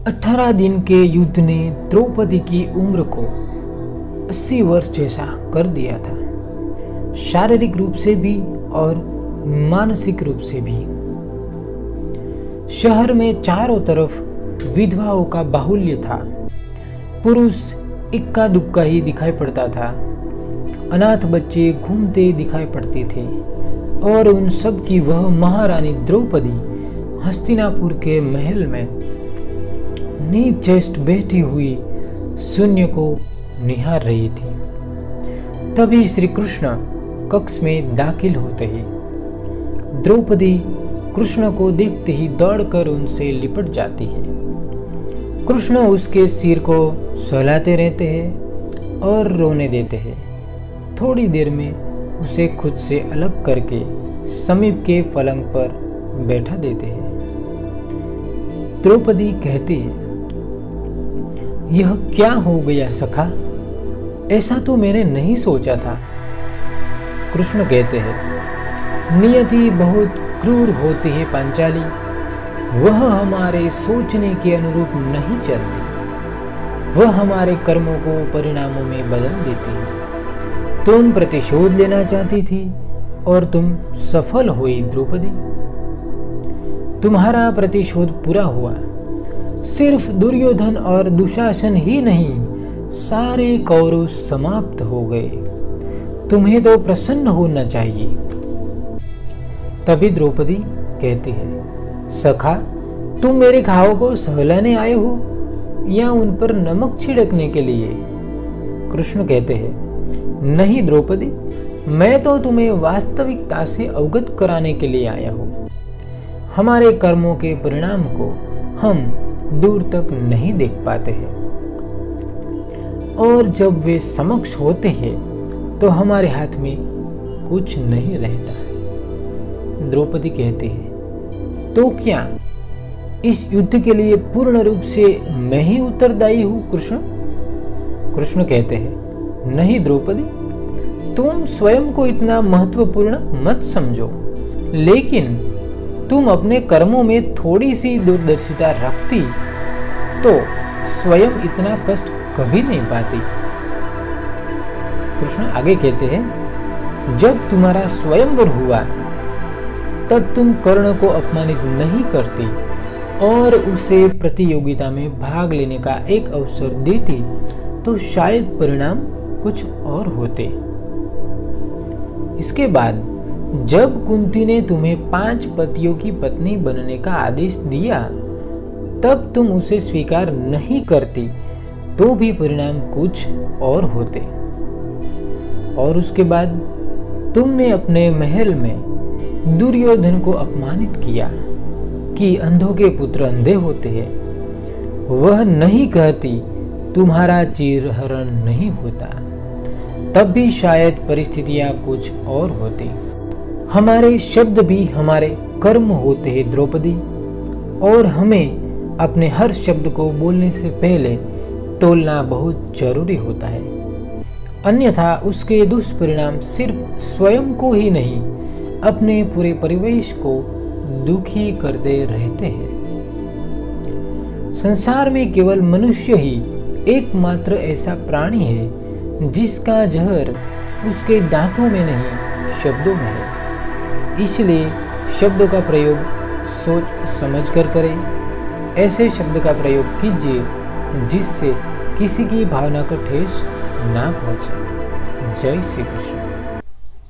18 दिन के युद्ध ने द्रौपदी की उम्र को 80 वर्ष जैसा कर दिया था, शारीरिक रूप से भी और मानसिक रूप से भी। शहर में चारों तरफ विधवाओं का बाहुल्य था। पुरुष इक्का दुक्का ही दिखाई पड़ता था। अनाथ बच्चे घूमते दिखाई पड़ते थे और उन सब की वह महारानी द्रौपदी हस्तिनापुर के महल में नीचेष्ट बैठी हुई शून्य को निहार रही थी। तभी श्री कृष्ण कक्ष में दाखिल होते ही द्रौपदी कृष्ण को देखते ही दौड़कर उनसे लिपट जाती है। कृष्ण उसके सिर को सहलाते रहते हैं और रोने देते हैं। थोड़ी देर में उसे खुद से अलग करके समीप के पलंग पर बैठा देते हैं। द्रौपदी कहती है, यह क्या हो गया सखा? ऐसा तो मैंने नहीं सोचा था। कृष्ण कहते हैं, नियति बहुत क्रूर होती है पांचाली, वह हमारे सोचने के अनुरूप नहीं चलती, वह हमारे कर्मों को परिणामों में बदल देती है। तुम प्रतिशोध लेना चाहती थी और तुम सफल हुई द्रौपदी। तुम्हारा प्रतिशोध पूरा हुआ। सिर्फ दुर्योधन और दुशासन ही नहीं, सारे कौरव समाप्त हो गए। तुम्हें तो प्रसन्न होना चाहिए। तभी द्रौपदी कहती है, सखा, तुम मेरे घावों को सहलाने आए हो या उन पर नमक छिड़कने के लिए? कृष्ण कहते हैं, नहीं द्रौपदी, मैं तो तुम्हें वास्तविकता से अवगत कराने के लिए आया हूँ। हमारे कर्मों के परिणाम को हम दूर तक नहीं देख पाते हैं और जब वे समक्ष होते हैं तो हमारे हाथ में कुछ नहीं रहता। द्रौपदी कहती है, तो क्या इस युद्ध के लिए पूर्ण रूप से मैं ही उत्तरदायी हूँ कृष्ण? कृष्ण कहते हैं, नहीं द्रौपदी, तुम स्वयं को इतना महत्वपूर्ण मत समझो, लेकिन तुम अपने कर्मों में थोड़ी सी दूरदर्शिता रखती तो स्वयं इतना कष्ट कभी नहीं पाती। कृष्ण आगे कहते हैं, जब तुम्हारा स्वयंवर हुआ तब तुम कर्ण को अपमानित नहीं करती और उसे प्रतियोगिता में भाग लेने का एक अवसर देती तो शायद परिणाम कुछ और होते। इसके बाद जब कुंती ने तुम्हें 5 पतियों की पत्नी बनने का आदेश दिया तब तुम उसे स्वीकार नहीं करती तो भी परिणाम कुछ और होते। और उसके बाद तुमने अपने महल में दुर्योधन को अपमानित किया कि अंधों के पुत्र अंधे होते हैं। वह नहीं कहती तुम्हारा चीरहरण नहीं होता, तब भी शायद परिस्थितियां कुछ और होती। हमारे शब्द भी हमारे कर्म होते हैं द्रौपदी, और हमें अपने हर शब्द को बोलने से पहले तोलना बहुत जरूरी होता है, अन्यथा उसके दुष्परिणाम सिर्फ स्वयं को ही नहीं अपने पूरे परिवेश को दुखी करते रहते हैं। संसार में केवल मनुष्य ही एकमात्र ऐसा प्राणी है जिसका जहर उसके दांतों में नहीं शब्दों में है। इसलिए शब्दों का प्रयोग सोच समझ कर करें। ऐसे शब्द का प्रयोग कीजिए जिससे किसी की भावना को ठेस ना पहुंचे। जय श्री कृष्ण।